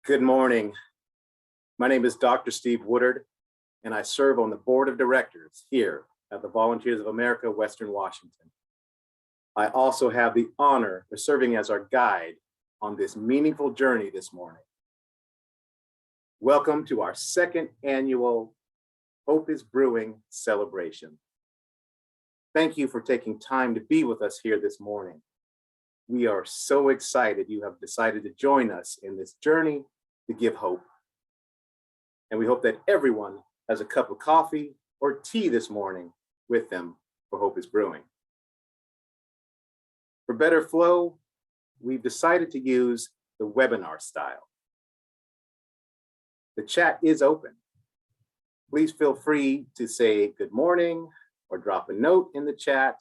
Good morning. My name is Dr. Steve Woodard, and I serve on the board of directors here at the Volunteers of America, Western Washington. I also have the honor of serving as our guide on this meaningful journey this morning. Welcome to our second annual Hope is Brewing celebration. Thank you for taking time to be with us here this morning. We are so excited you have decided to join us in this journey to give hope. And we hope that everyone has a cup of coffee or tea this morning with them for Hope is Brewing. For better flow, we've decided to use the webinar style. The chat is open. Please feel free to say good morning or drop a note in the chat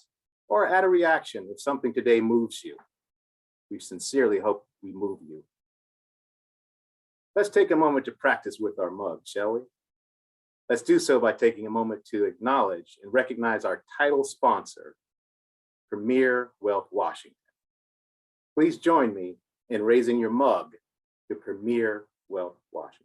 or add a reaction if something today moves you. We sincerely hope we move you. Let's take a moment to practice with our mug, shall we? Let's do so by taking a moment to acknowledge and recognize our title sponsor, Premier Wealth Washington. Please join me in raising your mug to Premier Wealth Washington.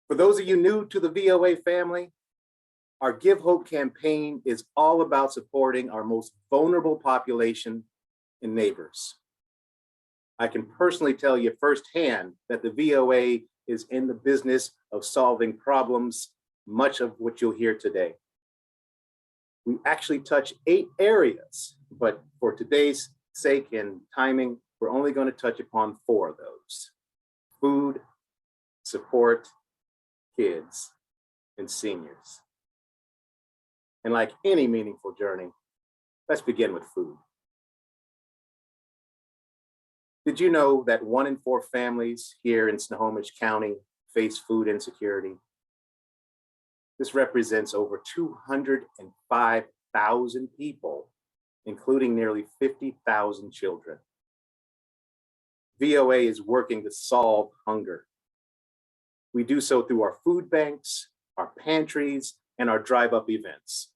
For those of you new to the VOA family, our Give Hope campaign is all about supporting our most vulnerable population and neighbors. I can personally tell you firsthand that the VOA is in the business of solving problems, much of what you'll hear today. We actually touch 8 areas, but for today's sake and timing, we're only going to touch upon 4 of those: food, support, kids, and seniors. And like any meaningful journey, let's begin with food. Did you know that 1 in 4 families here in Snohomish County face food insecurity? This represents over 205,000 people, including nearly 50,000 children. VOA is working to solve hunger. We do so through our food banks, our pantries, and our drive-up events.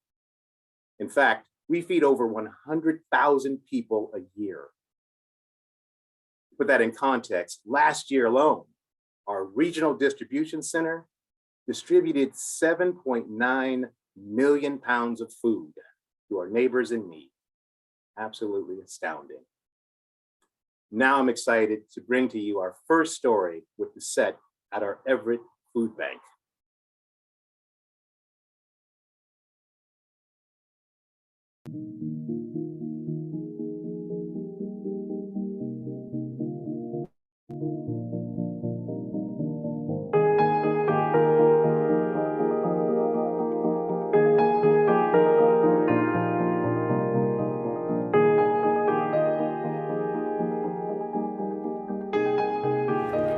In fact, we feed over 100,000 people a year. To put that in context, last year alone, our regional distribution center distributed 7.9 million pounds of food to our neighbors in need. Absolutely astounding. Now I'm excited to bring to you our first story with the set at our Everett Food Bank.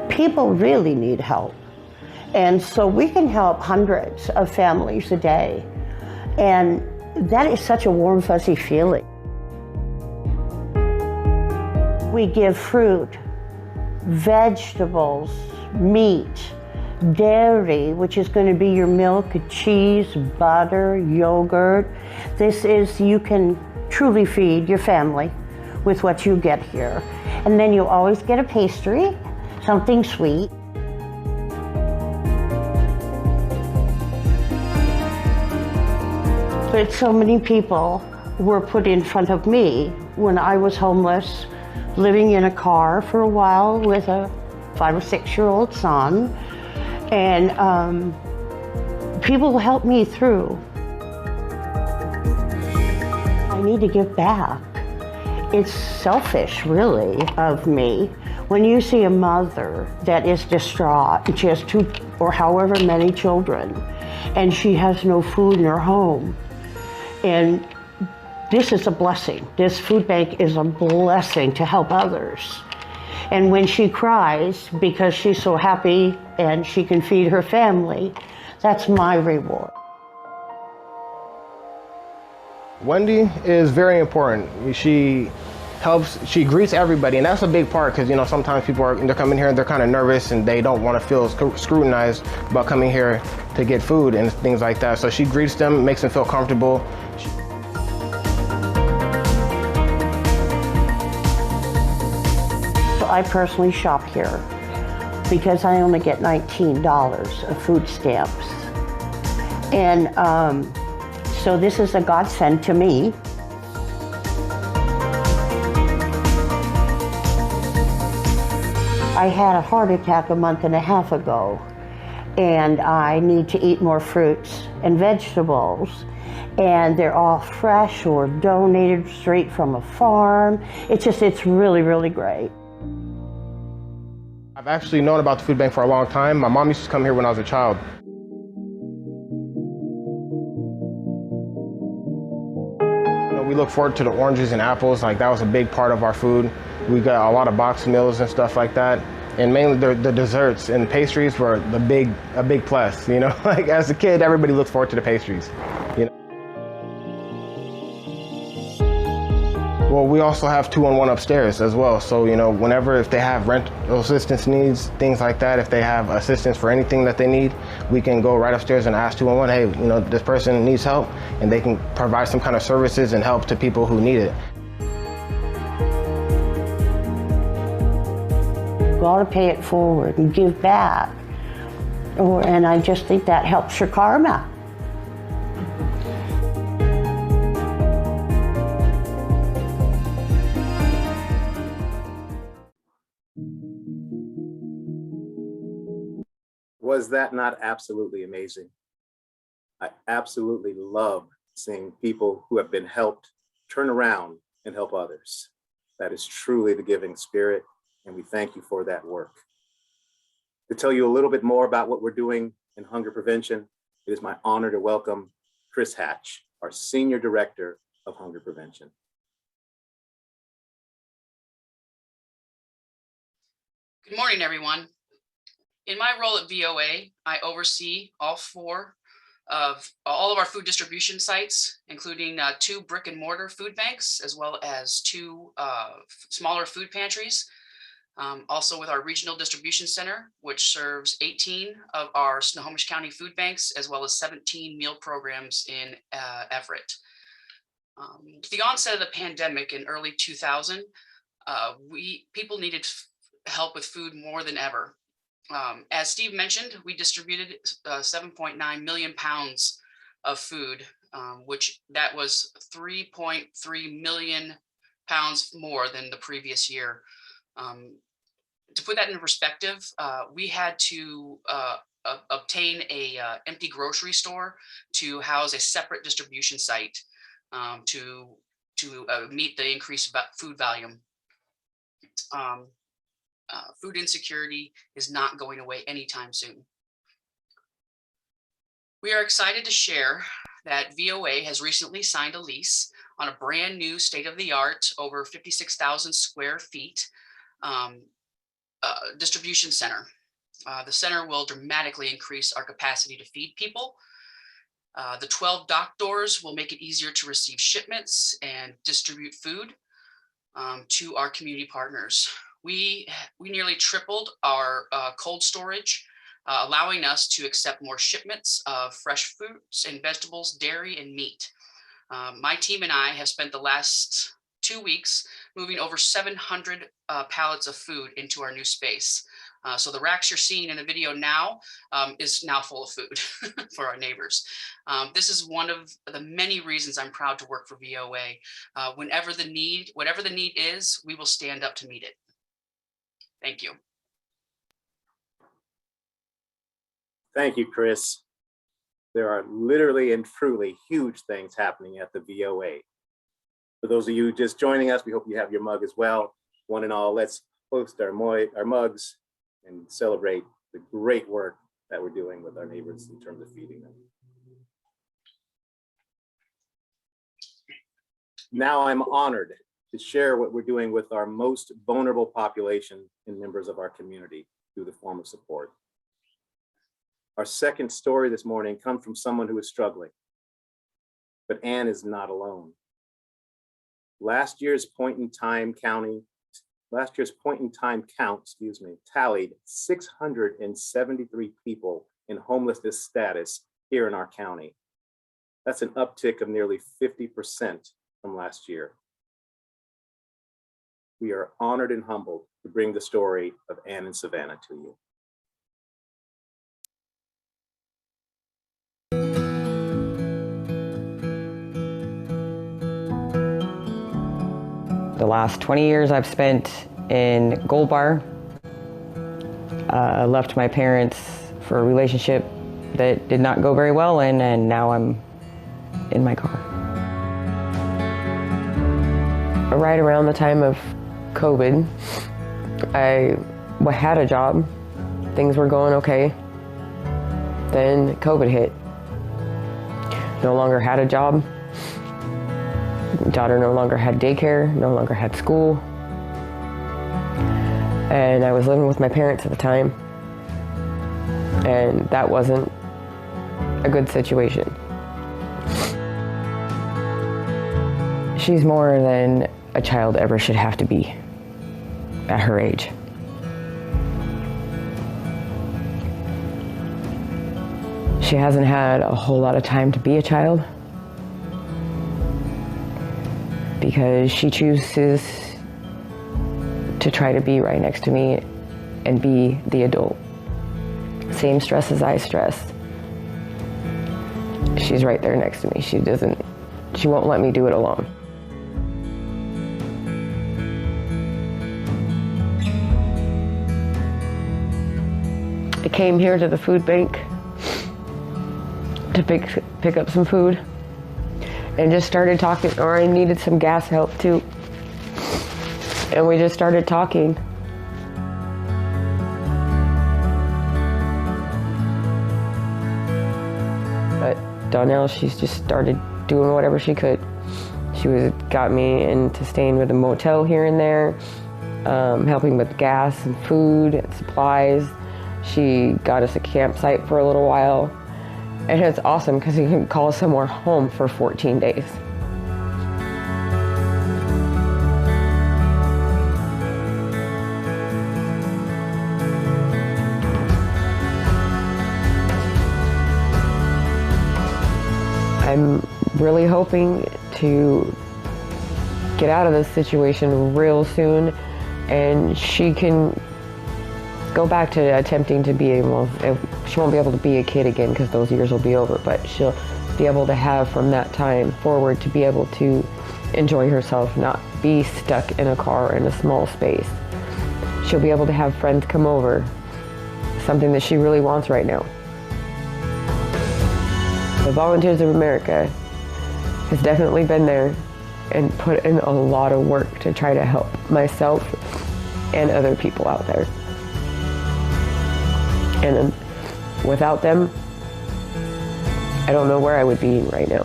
People really need help. And so we can help hundreds of families a day. And that is such a warm, fuzzy feeling. We give fruit, vegetables, meat, dairy, which is going to be your milk, cheese, butter, yogurt. You can truly feed your family with what you get here. And then you always get a pastry, something sweet. But so many people were put in front of me when I was homeless, living in a car for a while with a 5 or 6-year-old son. And people helped me through. I need to give back. It's selfish, really, of me. When you see a mother that is distraught, and she has 2 or however many children, and she has no food in her home, and this is a blessing. This food bank is a blessing to help others. And when she cries because she's so happy and she can feed her family, that's my reward. Wendy is very important. She greets everybody, and that's a big part because, sometimes people they're coming here and they're kind of nervous and they don't want to feel scrutinized about coming here to get food and things like that. So she greets them, makes them feel comfortable. I personally shop here because I only get $19 of food stamps. And so this is a godsend to me. I had a heart attack a month and a half ago, and I need to eat more fruits and vegetables, and they're all fresh or donated straight from a farm. It's really, really great. I've actually known about the food bank for a long time. My mom used to come here when I was a child. We look forward to the oranges and apples. Like, that was a big part of our food. We got a lot of boxed meals and stuff like that. And mainly the desserts and pastries were a big plus, you know? Like, as a kid, everybody looked forward to the pastries, you know? Well, we also have 2-on-1 upstairs as well. So, you know, if they have rental assistance needs, things like that, if they have assistance for anything that they need, we can go right upstairs and ask 2-on-1, hey, you know, this person needs help, and they can provide some kind of services and help to people who need it. Got to pay it forward and give back. And I just think that helps your karma. Was that not absolutely amazing? I absolutely love seeing people who have been helped turn around and help others. That is truly the giving spirit, and we thank you for that work. To tell you a little bit more about what we're doing in hunger prevention, it is my honor to welcome Chris Hatch, our Senior Director of Hunger Prevention. Good morning, everyone. In my role at VOA, I oversee all of our food distribution sites, including 2 brick and mortar food banks, as well as 2 smaller food pantries. Also with our regional distribution center, which serves 18 of our Snohomish County food banks, as well as 17 meal programs in Everett. With the onset of the pandemic in early 2000, people needed help with food more than ever. As Steve mentioned, we distributed 7.9 million pounds of food, which that was 3.3 million pounds more than the previous year. To put that in perspective, we had to obtain a empty grocery store to house a separate distribution site to meet the increased food volume. Food insecurity is not going away anytime soon. We are excited to share that VOA has recently signed a lease on a brand new state-of-the-art, over 56,000 square feet distribution center. The center will dramatically increase our capacity to feed people. The 12 dock doors will make it easier to receive shipments and distribute food to our community partners. We nearly tripled our cold storage, allowing us to accept more shipments of fresh fruits and vegetables, dairy, and meat. My team and I have spent the last 2 weeks moving over 700 pallets of food into our new space. So the racks you're seeing in the video now is now full of food for our neighbors. This is one of the many reasons I'm proud to work for VOA. Whatever the need is, we will stand up to meet it. Thank you. Thank you, Chris. There are literally and truly huge things happening at the VOA. For those of you just joining us, we hope you have your mug as well. One and all, let's post our mugs and celebrate the great work that we're doing with our neighbors in terms of feeding them. Now I'm honored to share what we're doing with our most vulnerable population and members of our community through the form of support. Our second story this morning comes from someone who is struggling, but Ann is not alone. Last year's point in time count, tallied 673 people in homelessness status here in our county. That's an uptick of nearly 50% from last year. we are honored and humbled to bring the story of Ann and Savannah to you. The last 20 years I've spent in Gold Bar. I left my parents for a relationship that did not go very well, and now I'm in my car. Right around the time of COVID, I had a job. Things were going okay. Then COVID hit. No longer had a job. Daughter no longer had daycare, no longer had school. And I was living with my parents at the time. And that wasn't a good situation. She's more than a child ever should have to be at her age. She hasn't had a whole lot of time to be a child because she chooses to try to be right next to me and be the adult. Same stress as I stress. She's right there next to me. She won't let me do it alone. I came here to the food bank to pick up some food and just started talking, or I needed some gas help too. And we just started talking. But Donnell, she's just started doing whatever she could. She got me into staying with a motel here and there, helping with gas and food and supplies. She got us a campsite for a little while. And it's awesome because you can call somewhere home for 14 days. I'm really hoping to get out of this situation real soon, and she can go back to attempting to be able, she won't be able to be a kid again because those years will be over, but she'll be able to have from that time forward to be able to enjoy herself, not be stuck in a car in a small space. She'll be able to have friends come over, something that she really wants right now. The Volunteers of America has definitely been there and put in a lot of work to try to help myself and other people out there. And without them, I don't know where I would be right now.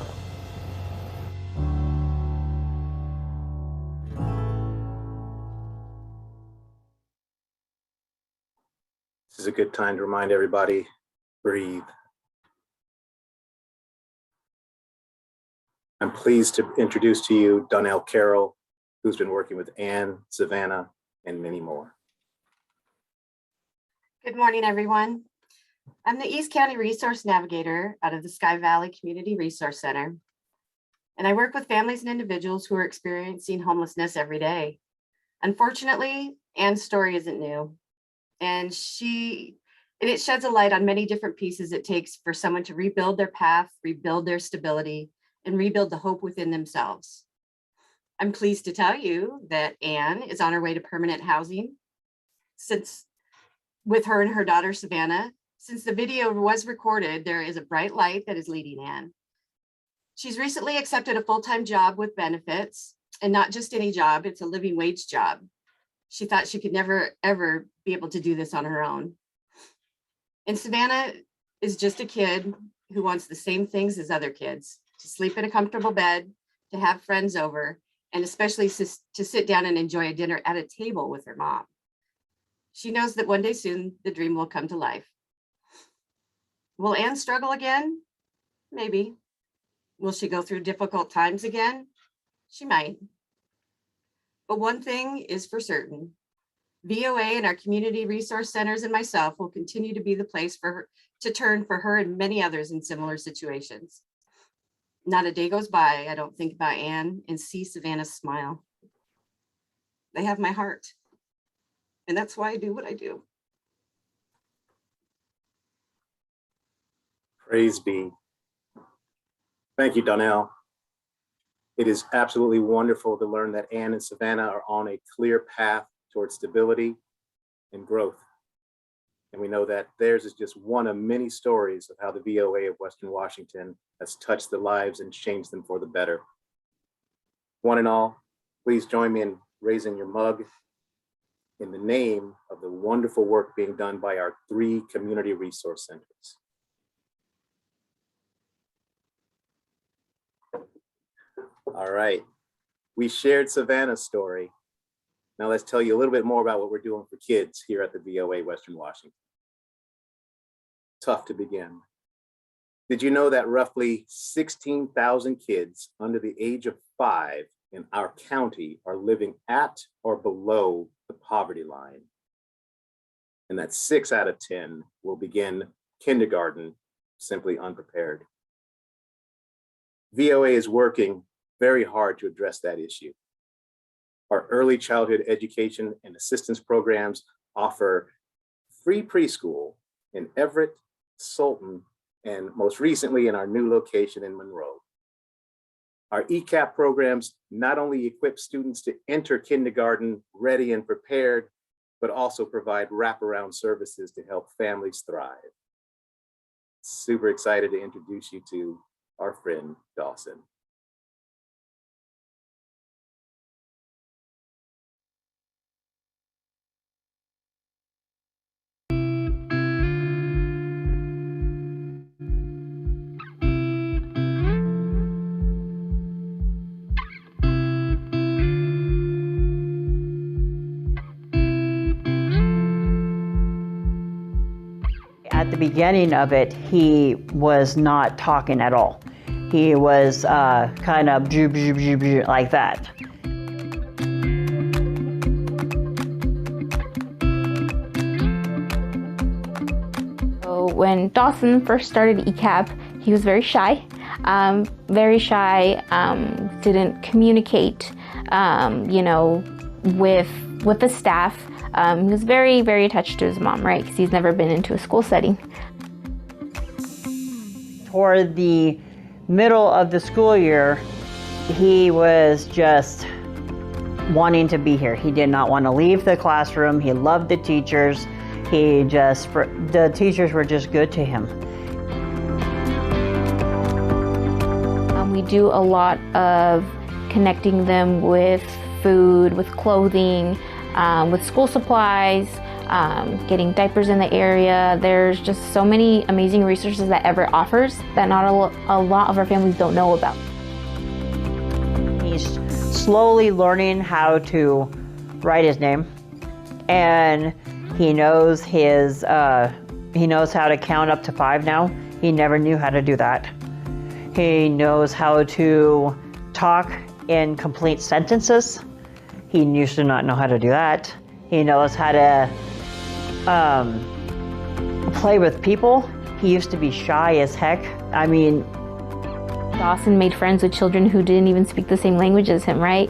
This is a good time to remind everybody, breathe. I'm pleased to introduce to you Donnell Carroll, who's been working with Ann, Savannah, and many more. Good morning, everyone. I'm the East County Resource Navigator out of the Sky Valley Community Resource Center. And I work with families and individuals who are experiencing homelessness every day. Unfortunately, Ann's story isn't new. And it sheds a light on many different pieces it takes for someone to rebuild their path, rebuild their stability, and rebuild the hope within themselves. I'm pleased to tell you that Ann is on her way to permanent housing with her and her daughter, Savannah. Since the video was recorded, there is a bright light that is leading Ann. She's recently accepted a full-time job with benefits, and not just any job, it's a living wage job. She thought she could never, ever be able to do this on her own. And Savannah is just a kid who wants the same things as other kids, to sleep in a comfortable bed, to have friends over, and especially to sit down and enjoy a dinner at a table with her mom. She knows that one day soon, the dream will come to life. Will Ann struggle again? Maybe. Will she go through difficult times again? She might. But one thing is for certain. VOA and our community resource centers and myself will continue to be the place for her to turn for her and many others in similar situations. Not a day goes by I don't think about Ann and see Savannah's smile. They have my heart. And that's why I do what I do. Praise be. Thank you, Donnell. It is absolutely wonderful to learn that Ann and Savannah are on a clear path towards stability and growth. And we know that theirs is just one of many stories of how the VOA of Western Washington has touched their lives and changed them for the better. One and all, please join me in raising your mug in the name of the wonderful work being done by our 3 community resource centers. All right, we shared Savannah Story. Now let's tell you a little bit more about what we're doing for kids here at the VOA Western Washington. Tough to begin. Did you know that roughly 16,000 kids under the age of 5 in our county are living at or below the poverty line? And that 6 out of 10 will begin kindergarten simply unprepared. VOA is working very hard to address that issue. Our early childhood education and assistance programs offer free preschool in Everett, Sultan, and most recently in our new location in Monroe. Our ECAP programs not only equip students to enter kindergarten ready and prepared, but also provide wraparound services to help families thrive. Super excited to introduce you to our friend Dawson. At the beginning of it, he was not talking at all. He was kind of like that. So when Dawson first started ECAP, he was very shy, didn't communicate, with the staff. He was very, very attached to his mom, right? Because he's never been into a school setting. Toward the middle of the school year, he was just wanting to be here. He did not want to leave the classroom. He loved the teachers. The teachers were just good to him. We do a lot of connecting them with food, with clothing, with school supplies, getting diapers in the area. There's just so many amazing resources that Everett offers that not a lot of our families don't know about. He's slowly learning how to write his name, and he knows how to count up to 5 now. He never knew how to do that. He knows how to talk in complete sentences. He used to not know how to do that. He knows how to play with people. He used to be shy as heck. I mean, Dawson made friends with children who didn't even speak the same language as him, right?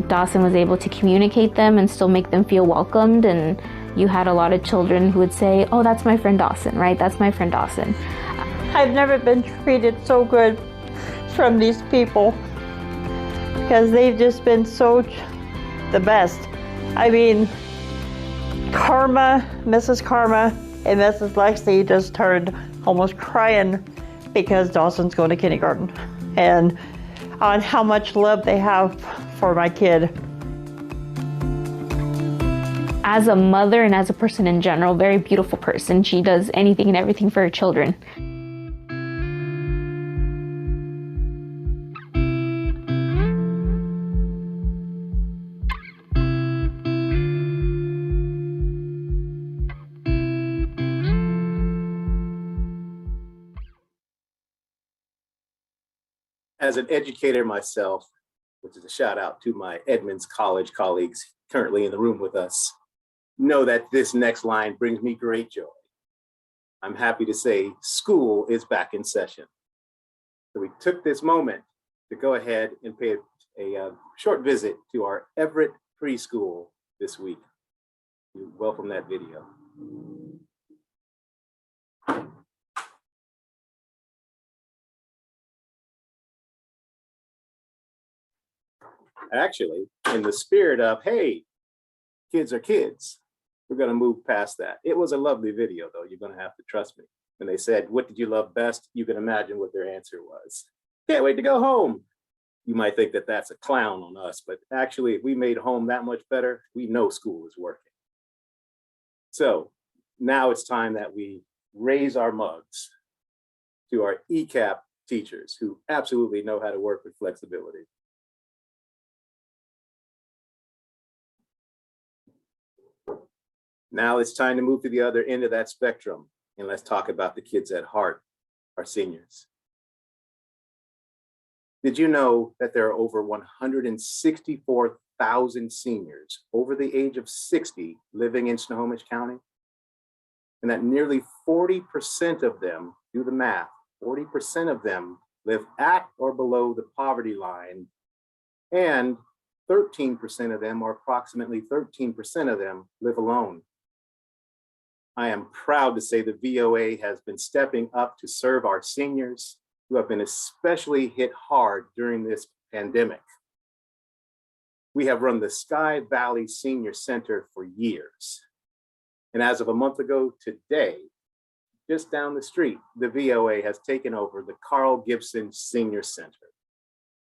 Dawson was able to communicate them and still make them feel welcomed. And you had a lot of children who would say, oh, that's my friend Dawson, right? That's my friend Dawson. I've never been treated so good from these people because they've just been so the best. I mean, Mrs. Karma and Mrs. Lexi just turned almost crying because Dawson's going to kindergarten and on how much love they have for my kid. As a mother and as a person in general, very beautiful person. She does anything and everything for her children. As an educator myself, which is a shout out to my Edmonds College colleagues currently in the room with us, know that this next line brings me great joy. I'm happy to say school is back in session. So we took this moment to go ahead and pay a short visit to our Everett preschool this week. We welcome that video. Actually, in the spirit of, hey, kids are kids, we're going to move past that. It was a lovely video, though. You're going to have to trust me. When they said, what did you love best? You can imagine what their answer was. Can't wait to go home. You might think that that's a clown on us, but actually, if we made home that much better, we know school is working. So now it's time that we raise our mugs to our ECAP teachers who absolutely know how to work with flexibility. Now it's time to move to the other end of that spectrum, and let's talk about the kids at heart, our seniors. Did you know that there are over 164,000 seniors over the age of 60 living in Snohomish County? And that nearly 40% of them, do the math, 40% of them live at or below the poverty line, and 13% of them, or approximately 13% of them, live alone. I am proud to say the VOA has been stepping up to serve our seniors who have been especially hit hard during this pandemic. We have run the Sky Valley Senior Center for years. And as of a month ago today, just down the street, the VOA has taken over the Carl Gibson Senior Center.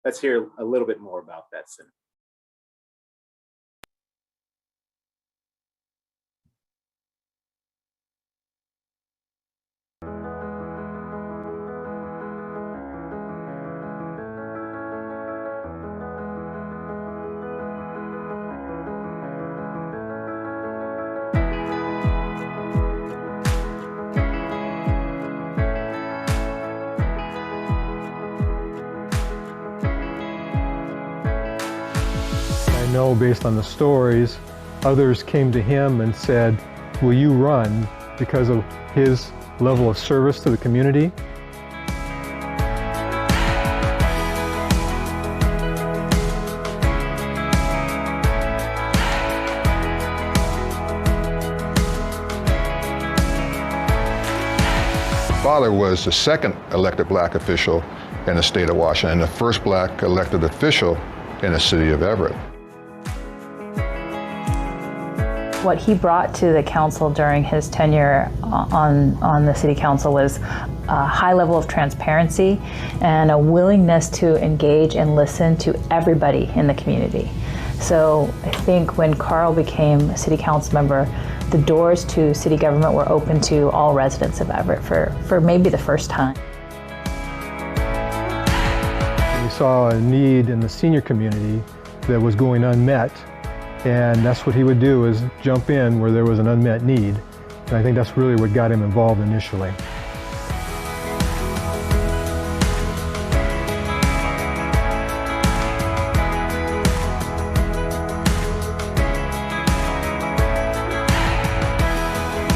Let's hear a little bit more about that center. I know based on the stories, others came to him and said, will you run because of his level of service to the community? Father was the second elected black official in the state of Washington, and the first black elected official in the city of Everett. What he brought to the council during his tenure on the city council was a high level of transparency and a willingness to engage and listen to everybody in the community. So I think when Carl became a city council member, the doors to city government were open to all residents of Everett for maybe the first time. We saw a need in the senior community that was going unmet, and that's what he would do, is jump in where there was an unmet need. And I think that's really what got him involved initially.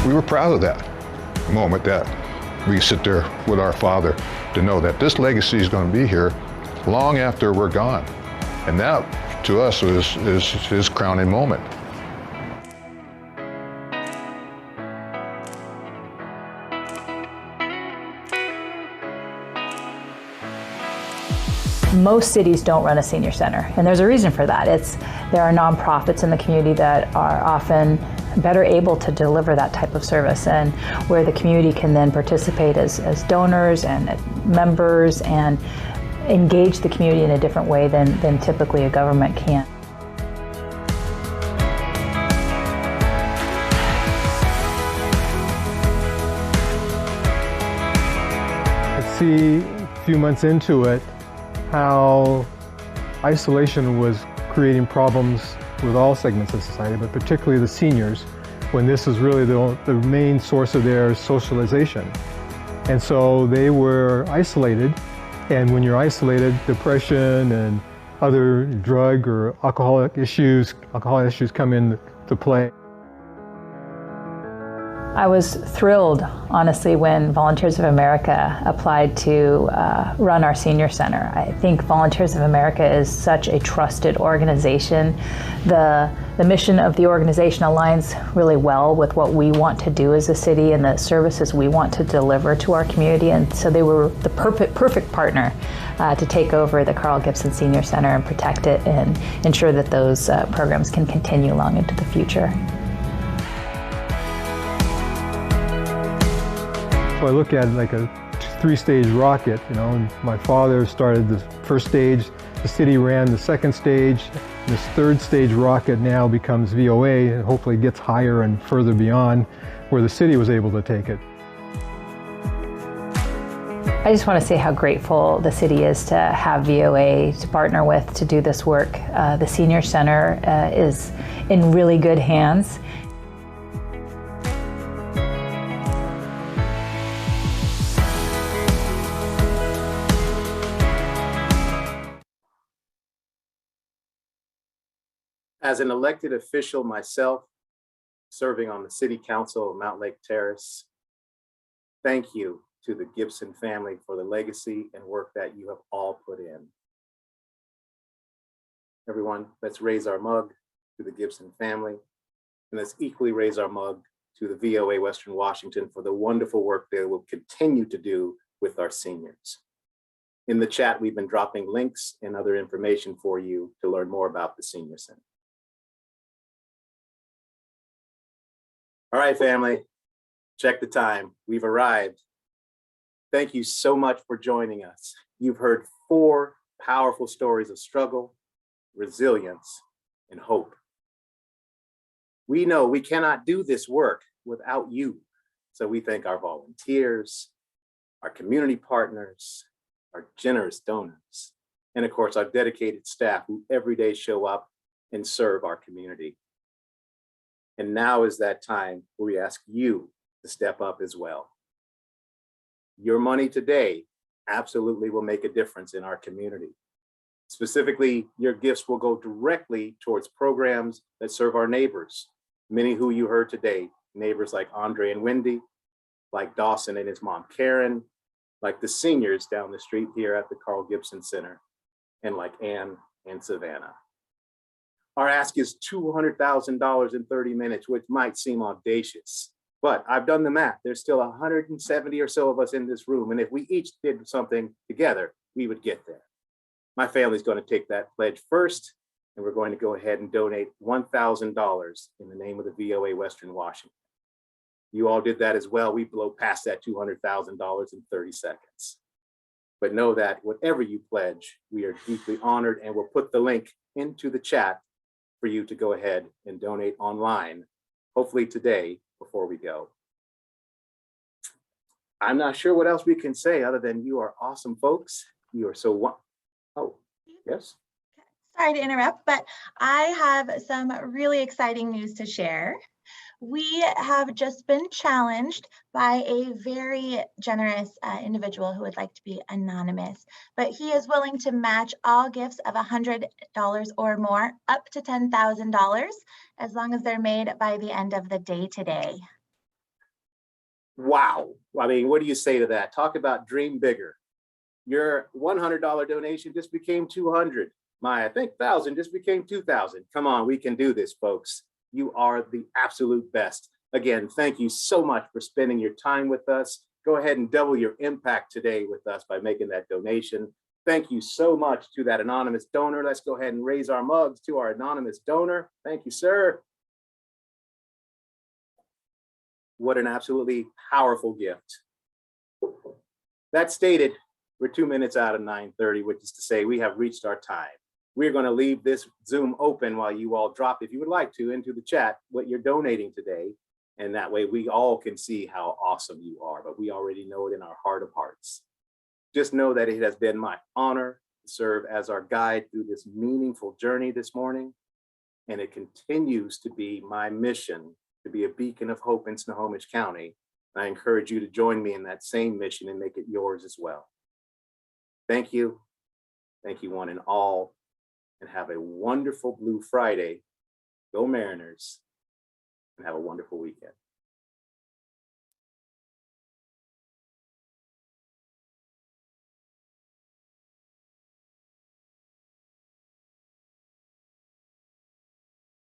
We were proud of that moment, that we sit there with our father to know that this legacy is going to be here long after we're gone. And that, to us, is his crowning moment. Most cities don't run a senior center, and there's a reason for that. There are nonprofits in the community that are often better able to deliver that type of service, and where the community can then participate as donors and members and engage the community in a different way than typically a government can. Let's see, a few months into it, how isolation was creating problems with all segments of society, but particularly the seniors, when this is really the main source of their socialization. And so they were isolated, and when you're isolated, depression and other drug or alcohol issues come into play. I was thrilled, honestly, when Volunteers of America applied to run our senior center. I think Volunteers of America is such a trusted organization. The mission of the organization aligns really well with what we want to do as a city and the services we want to deliver to our community. And so they were the perfect partner to take over the Carl Gibson Senior Center and protect it and ensure that those programs can continue long into the future. So I look at it like a 3-stage rocket, you know, and my father started the first stage, the city ran the second stage, this 3rd stage rocket now becomes VOA and hopefully gets higher and further beyond where the city was able to take it. I just want to say how grateful the city is to have VOA to partner with to do this work. The Senior Center is in really good hands. As an elected official myself, serving on the City Council of Mount Lake Terrace, thank you to the Gibson family for the legacy and work that you have all put in. Everyone, let's raise our mug to the Gibson family, and let's equally raise our mug to the VOA Western Washington for the wonderful work they will continue to do with our seniors. In the chat, we've been dropping links and other information for you to learn more about the Senior Center. All right, family, check the time. We've arrived. Thank you so much for joining us. You've heard 4 powerful stories of struggle, resilience, and hope. We know we cannot do this work without you. So we thank our volunteers, our community partners, our generous donors, and of course, our dedicated staff who every day show up and serve our community. And now is that time where we ask you to step up as well. Your money today absolutely will make a difference in our community. Specifically, your gifts will go directly towards programs that serve our neighbors, many who you heard today, neighbors like Andre and Wendy, like Dawson and his mom, Karen, like the seniors down the street here at the Carl Gibson Center, and like Ann and Savannah. Our ask is $200,000 in 30 minutes, which might seem audacious, but I've done the math. There's still 170 or so of us in this room, and if we each did something together, we would get there. My family's going to take that pledge first, and we're going to go ahead and donate $1,000 in the name of the VOA Western Washington. You all did that as well. We blow past that $200,000 in 30 seconds. But know that whatever you pledge, we are deeply honored, and we'll put the link into the chat for you to go ahead and donate online, hopefully today before we go. I'm not sure what else we can say other than you are awesome folks. You are so oh, yes. Sorry to interrupt, but I have some really exciting news to share. We have just been challenged by a very generous individual who would like to be anonymous, but he is willing to match all gifts of $100 or more up to $10,000 as long as they're made by the end of the day today. Wow. I mean, what do you say to that? Talk about dream bigger. Your $100 donation just became 200. My, I think 1,000 just became 2,000. Come on, we can do this, folks. You are the absolute best. Again, thank you so much for spending your time with us. Go ahead and double your impact today with us by making that donation. Thank you so much to that anonymous donor. Let's go ahead and raise our mugs to our anonymous donor. Thank you, sir. What an absolutely powerful gift. That stated, we're 2 minutes out of 9:30, which is to say we have reached our time. We're going to leave this Zoom open while you all drop, if you would like to, into the chat what you're donating today. And that way we all can see how awesome you are, but we already know it in our heart of hearts. Just know that it has been my honor to serve as our guide through this meaningful journey this morning. And it continues to be my mission to be a beacon of hope in Snohomish County. And I encourage you to join me in that same mission and make it yours as well. Thank you. Thank you one and all. And have a wonderful Blue Friday. Go Mariners. And have a wonderful weekend.